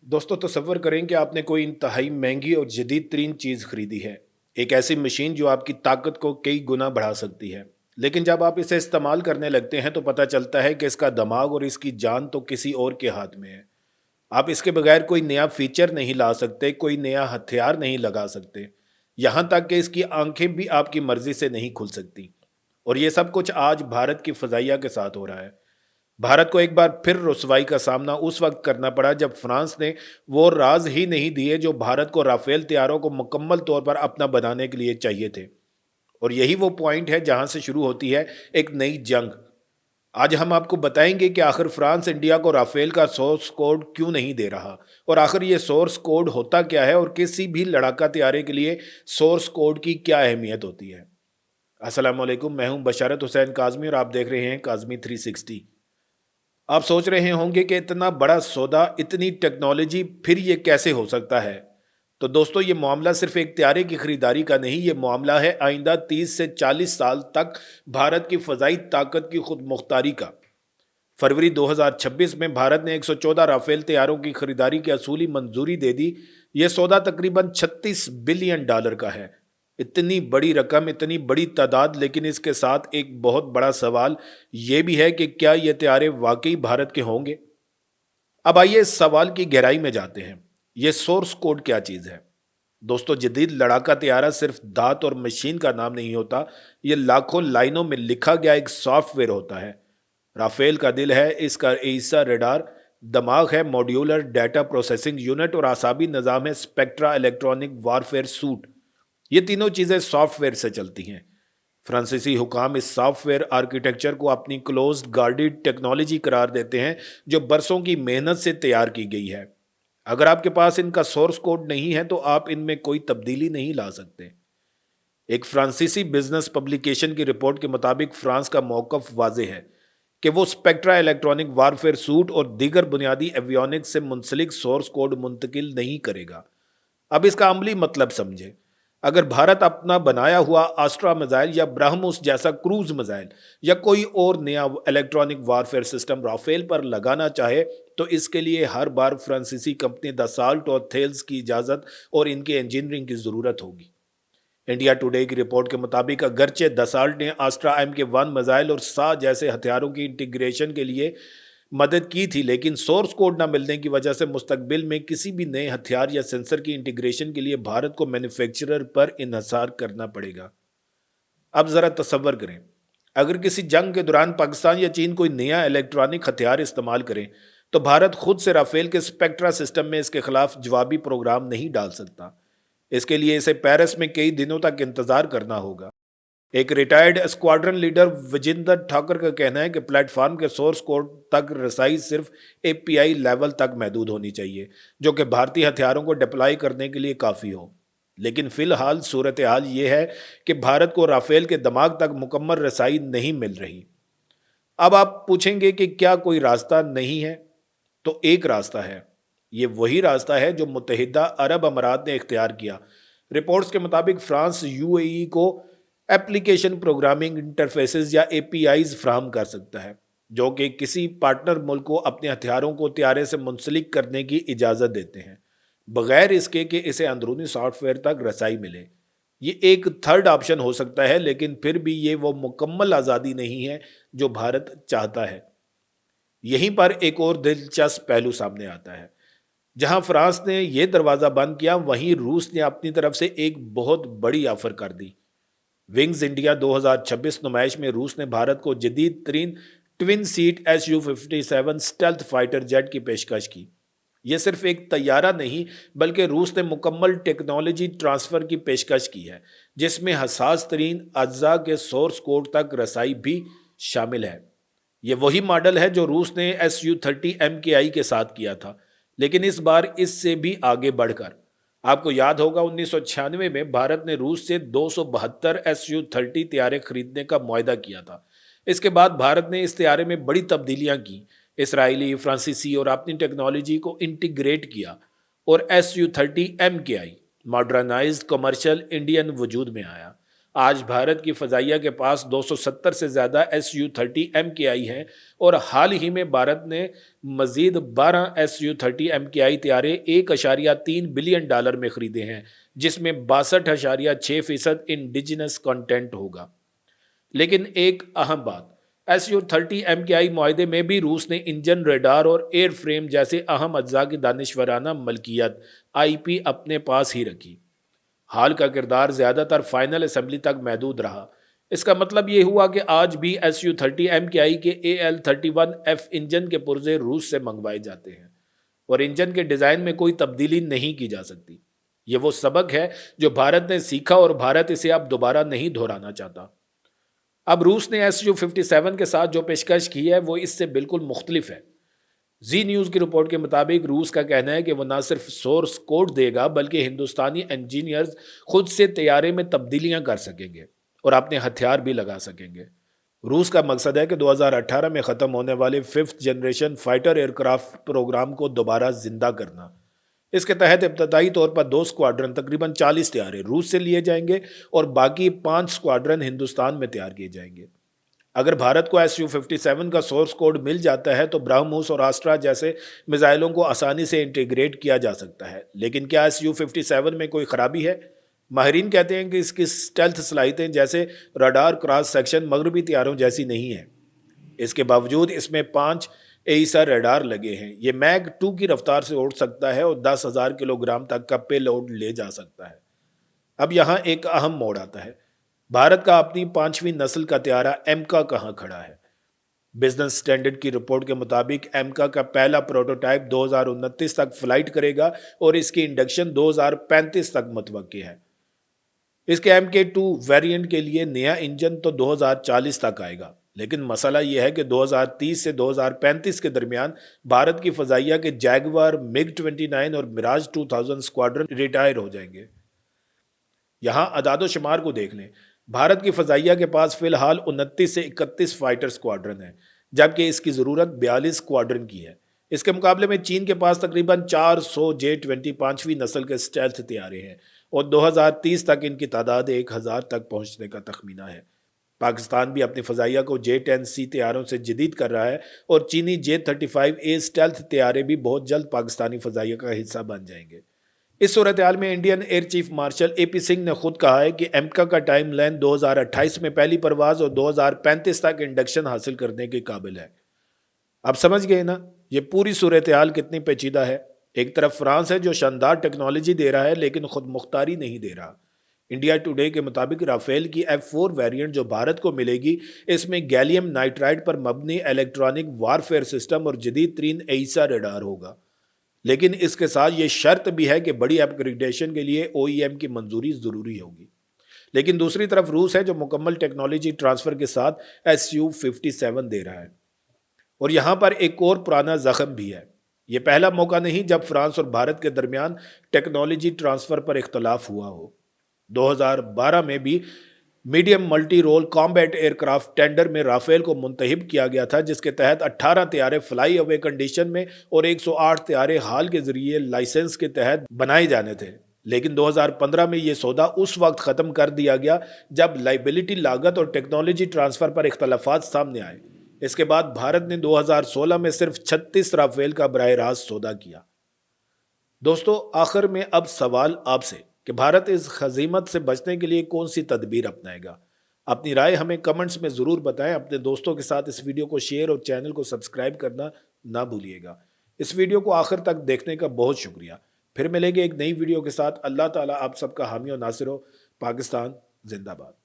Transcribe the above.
दोस्तों तसव्वुर करें कि आपने कोई इंतहाई महंगी और जदीद तरीन चीज़ खरीदी है। एक ऐसी मशीन जो आपकी ताकत को कई गुना बढ़ा सकती है। लेकिन जब आप इसे इस्तेमाल करने लगते हैं तो पता चलता है कि इसका दिमाग और इसकी जान तो किसी और के हाथ में है। आप इसके बगैर कोई नया फीचर नहीं ला सकते, कोई नया हथियार नहीं लगा सकते। यहाँ तक कि इसकी आंखें भी आपकी मर्जी से नहीं खुल सकती। और ये सब कुछ आज भारत की फ़ज़ाइया के साथ हो रहा है। भारत को एक बार फिर रुसवाई का सामना उस वक्त करना पड़ा जब फ्रांस ने वो राज ही नहीं दिए जो भारत को राफेल तैयारों को मुकम्मल तौर पर अपना बनाने के लिए चाहिए थे। और यही वो पॉइंट है जहां से शुरू होती है एक नई जंग। आज हम आपको बताएंगे कि आखिर फ्रांस इंडिया को राफेल का सोर्स कोड क्यों नहीं दे रहा, और आखिर ये सोर्स कोड होता क्या है, और किसी भी लड़ाका तैयारी के लिए सोर्स कोड की क्या अहमियत होती है। अस्सलाम वालेकुम, मैं हूं बशारत हुसैन काजमी और आप देख रहे हैं काजमी 360। आप सोच रहे होंगे कि इतना बड़ा सौदा, इतनी टेक्नोलॉजी, फिर ये कैसे हो सकता है। तो दोस्तों, ये मामला सिर्फ एक त्यारे की खरीदारी का नहीं, ये मामला है आइंदा 30 से 40 साल तक भारत की फजाई ताकत की खुद मुख्तारी का। फरवरी 2026 में भारत ने 114 राफेल तैयारों की खरीदारी की असूली मंजूरी दे दी। यह सौदा तकरीबन $36 बिलियन का है। इतनी बड़ी रकम, इतनी बड़ी तादाद, लेकिन इसके साथ एक बहुत बड़ा सवाल यह भी है कि क्या ये तैयारे वाकई भारत के होंगे। अब आइए इस सवाल की गहराई में जाते हैं। ये सोर्स कोड क्या चीज़ है। दोस्तों, जदीद लड़ाका तैयारा सिर्फ दांत और मशीन का नाम नहीं होता, ये लाखों लाइनों में लिखा गया एक सॉफ्टवेयर होता है। राफेल का दिल है इसका एसा रडार, दिमाग है मॉड्यूलर डाटा प्रोसेसिंग यूनिट, और आसाबी निज़ाम है स्पेक्ट्रा इलेक्ट्रॉनिक वारफेयर सूट। ये तीनों चीज़ें सॉफ्टवेयर से चलती हैं। फ्रांसीसी हुकाम इस सॉफ्टवेयर आर्किटेक्चर को अपनी क्लोज्ड गार्डेड टेक्नोलॉजी करार देते हैं, जो बरसों की मेहनत से तैयार की गई है। अगर आपके पास इनका सोर्स कोड नहीं है तो आप इनमें कोई तब्दीली नहीं ला सकते। एक फ्रांसीसी बिजनेस पब्लिकेशन की रिपोर्ट के मुताबिक फ्रांस का मौकफ वाजे है कि वो स्पेक्ट्रा इलेक्ट्रॉनिक वारफेयर सूट और दीगर बुनियादी एवियोनिक्स से मुंसलिक सोर्स कोड मुंतकिल नहीं करेगा। अब इसका अमली मतलब समझे। अगर भारत अपना बनाया हुआ आस्ट्रा मिसाइल या ब्रह्मोस जैसा क्रूज मिसाइल या कोई और नया इलेक्ट्रॉनिक वारफेयर सिस्टम राफेल पर लगाना चाहे तो इसके लिए हर बार फ्रांसीसी कंपनी दसाल्ट और थेल्स की इजाज़त और इनके इंजीनियरिंग की ज़रूरत होगी। इंडिया टुडे की रिपोर्ट के मुताबिक अगरचे दसाल्ट ने आस्ट्रा MK1 मिसाइल और सा जैसे हथियारों की इंटीग्रेशन के लिए मदद की थी, लेकिन सोर्स कोड न मिलने की वजह से मुस्तकबिल में किसी भी नए हथियार या सेंसर की इंटीग्रेशन के लिए भारत को मैन्युफैक्चरर पर इन्हसार करना पड़ेगा। अब ज़रा तसव्वुर करें, अगर किसी जंग के दौरान पाकिस्तान या चीन कोई नया इलेक्ट्रॉनिक हथियार इस्तेमाल करें तो भारत खुद से राफेल के स्पेक्ट्रा सिस्टम में इसके खिलाफ जवाबी प्रोग्राम नहीं डाल सकता। इसके लिए इसे पेरिस में कई दिनों तक इंतजार करना होगा। एक retired squadron leader Vijendra Thakur का कहना है कि प्लेटफॉर्म के सोर्स कोड तक रसाई सिर्फ API लेवल तक महदूद होनी चाहिए, जो कि भारतीय हथियारों को डिप्लॉय करने के लिए काफ़ी हो। लेकिन फिलहाल सूरत हाल ये है कि भारत को राफेल के दिमाग तक मुकम्मल रसाई नहीं मिल रही। अब आप पूछेंगे कि क्या कोई रास्ता नहीं है। तो एक रास्ता है। ये वही रास्ता है जो मुत्तहिदा अरब अमारात ने इख्तियार किया। रिपोर्ट्स के मुताबिक फ्रांस UAE को एप्लीकेशन प्रोग्रामिंग इंटरफेसेस या APIs फ्राहम कर सकता है, जो कि किसी पार्टनर मुल्क को अपने हथियारों को तैयारे से मुंसलिक करने की इजाज़त देते हैं, बगैर इसके कि इसे अंदरूनी सॉफ्टवेयर तक रसाई मिले। ये एक थर्ड ऑप्शन हो सकता है, लेकिन फिर भी ये वो मुकम्मल आज़ादी नहीं है जो भारत चाहता है। यहीं पर एक और दिलचस्प पहलू सामने आता है। जहां फ्रांस ने यह दरवाज़ा बंद किया, वहीं रूस ने अपनी तरफ से एक बहुत बड़ी ऑफर कर दी। विंग्स इंडिया 2026 नुमाइश में रूस ने भारत को जदीद तरीन twin seat Su-57 stealth fighter jet की पेशकश की। यह सिर्फ एक तैयारा नहीं, बल्कि रूस ने मुकम्मल टेक्नोलॉजी ट्रांसफ़र की पेशकश की है, जिसमें हसास तरीन अज्जा के सोर्स कोड तक रसाई भी शामिल है। ये वही मॉडल है जो रूस ने Su-30 MKI के साथ किया था, लेकिन इस बार इससे भी आगे बढ़कर। आपको याद होगा 1996 में भारत ने रूस से 272 Su-30 तैयारे खरीदने का मुआहदा किया था। इसके बाद भारत ने इस तैयारे में बड़ी तब्दीलियां की, इसराइली, फ्रांसीसी और अपनी टेक्नोलॉजी को इंटीग्रेट किया, और Su-30 MKI modernised commercial Indian वजूद में आया। آج بھارت کی فضائیہ کے پاس 270 سے زیادہ Su-30 MKI ہیں اور حال ہی میں بھارت نے مزید 12 Su-30 MKI طیارے $1.3 بلین میں خریدے ہیں، جس میں 62.6% انڈیجنس کنٹینٹ ہوگا۔ لیکن ایک اہم بات، Su-30 MKI معاہدے میں بھی روس نے انجن، ریڈار اور ایئر فریم جیسے اہم اجزاء کی دانشورانہ ملکیت IP اپنے پاس ہی رکھی۔ حال کا کردار زیادہ تر فائنل اسمبلی تک محدود رہا۔ اس کا مطلب یہ ہوا کہ آج بھی Su-30 MKI کے AL-31F انجن کے پرزے روس سے منگوائے جاتے ہیں اور انجن کے ڈیزائن میں کوئی تبدیلی نہیں کی جا سکتی۔ یہ وہ سبق ہے جو بھارت نے سیکھا اور بھارت اسے اب دوبارہ نہیں دہرانا چاہتا۔ اب روس نے Su-57 کے ساتھ جو پیشکش کی ہے وہ اس سے بالکل مختلف ہے۔ زی نیوز کی رپورٹ کے مطابق روس کا کہنا ہے کہ وہ نہ صرف سورس کوڈ دے گا بلکہ ہندوستانی انجینئرز خود سے طیارے میں تبدیلیاں کر سکیں گے اور اپنے ہتھیار بھی لگا سکیں گے۔ روس کا مقصد ہے کہ 2018 میں ختم ہونے والے 5th generation fighter aircraft programme کو دوبارہ زندہ کرنا۔ اس کے تحت ابتدائی طور پر 2 اسکواڈرن تقریباً 40 طیارے روس سے لیے جائیں گے اور باقی 5 اسکواڈرن ہندوستان میں تیار کیے جائیں گے۔ اگر بھارت کو Su-57 کا سورس کوڈ مل جاتا ہے تو برہموس اور آسٹرا جیسے میزائلوں کو آسانی سے انٹیگریٹ کیا جا سکتا ہے۔ لیکن کیا Su-57 میں کوئی خرابی ہے؟ ماہرین کہتے ہیں کہ اس کی اسٹیلتھ صلاحیتیں جیسے رڈار کراس سیکشن مغربی طیاروں جیسی نہیں ہیں۔ اس کے باوجود اس میں 5 AESA ریڈار لگے ہیں۔ یہ میگ 2 کی رفتار سے اڑ سکتا ہے اور 10,000 کلوگرام تک کا پے لوڈ لے جا سکتا ہے۔ اب یہاں ایک اہم موڑ آتا ہے، بھارت کا اپنی 5ویں نسل کا طیارہ ایمکا کہاں کھڑا ہے؟ بزنس اسٹینڈرڈ کی رپورٹ کے مطابق ایمکا کا پہلا پروٹوٹائپ 2029 تک فلائٹ کرے گا اور اس کی انڈکشن 2035 تک متوقع ہے۔ اس کے MK2 ویریئنٹ کے لیے نیا انجن تو 2040 تک آئے گا، لیکن مسئلہ یہ ہے کہ 2030 سے 2035 کے درمیان بھارت کی فضائیہ کے جیگوار، MiG-29 اور میراج 2000 اسکواڈرن ریٹائر ہو جائیں گے۔ یہاں اعداد و شمار کو دیکھ لیں، بھارت کی فضائیہ کے پاس فی الحال 29 سے 31 فائٹر اسکواڈرن ہیں، جبکہ اس کی ضرورت 42 اسکواڈرن کی ہے۔ اس کے مقابلے میں چین کے پاس تقریباً 400 J-20 5ویں نسل کے اسٹیلتھ طیارے ہیں اور 2030 تک ان کی تعداد 1000 تک پہنچنے کا تخمینہ ہے۔ پاکستان بھی اپنی فضائیہ کو J-10C طیاروں سے جدید کر رہا ہے اور چینی J-35A اسٹیلتھ طیارے بھی بہت جلد پاکستانی فضائیہ کا حصہ بن جائیں گے۔ اس صورتحال میں Indian air chief marshal AP Singh نے خود کہا ہے کہ ایمکا کا ٹائم لائن 2028 میں پہلی پرواز اور 2035 تک انڈکشن حاصل کرنے کے قابل ہے۔ اب سمجھ گئے نا یہ پوری صورتحال کتنی پیچیدہ ہے؟ ایک طرف فرانس ہے جو شاندار ٹیکنالوجی دے رہا ہے لیکن خود مختاری نہیں دے رہا۔ انڈیا ٹوڈے کے مطابق رافیل کی F4 ویریئنٹ جو بھارت کو ملے گی، اس میں گیلیم نائٹرائڈ پر مبنی الیکٹرانک وارفیئر سسٹم اور جدید ترین AESA ریڈار ہوگا۔ لیکن اس کے ساتھ یہ شرط بھی ہے کہ بڑی اپ گریڈیشن کے لیے OEM کی منظوری ضروری ہوگی۔ لیکن دوسری طرف روس ہے جو مکمل ٹیکنالوجی ٹرانسفر کے ساتھ Su-57 دے رہا ہے۔ اور یہاں پر ایک اور پرانا زخم بھی ہے۔ یہ پہلا موقع نہیں جب فرانس اور بھارت کے درمیان ٹیکنالوجی ٹرانسفر پر اختلاف ہوا ہو۔ 2012 میں بھی medium multi role combat aircraft tender میں رافیل کو منتخب کیا گیا تھا، جس کے تحت 18 طیارے فلائی اوے کنڈیشن میں اور 108 طیارے حال کے ذریعے لائسنس کے تحت بنائے جانے تھے۔ لیکن 2015 میں یہ سودا اس وقت ختم کر دیا گیا جب لائبلٹی لاگت اور ٹیکنالوجی ٹرانسفر پر اختلافات سامنے آئے۔ اس کے بعد بھارت نے 2016 میں صرف 36 رافیل کا براہ راست سودا کیا۔ دوستو، آخر میں اب سوال آپ سے کہ بھارت اس ہزیمت سے بچنے کے لیے کون سی تدبیر اپنائے گا؟ اپنی رائے ہمیں کمنٹس میں ضرور بتائیں۔ اپنے دوستوں کے ساتھ اس ویڈیو کو شیئر اور چینل کو سبسکرائب کرنا نہ بھولیے گا۔ اس ویڈیو کو آخر تک دیکھنے کا بہت شکریہ۔ پھر ملیں گے ایک نئی ویڈیو کے ساتھ۔ اللہ تعالیٰ آپ سب کا حامی و ناصر ہو۔ پاکستان زندہ باد۔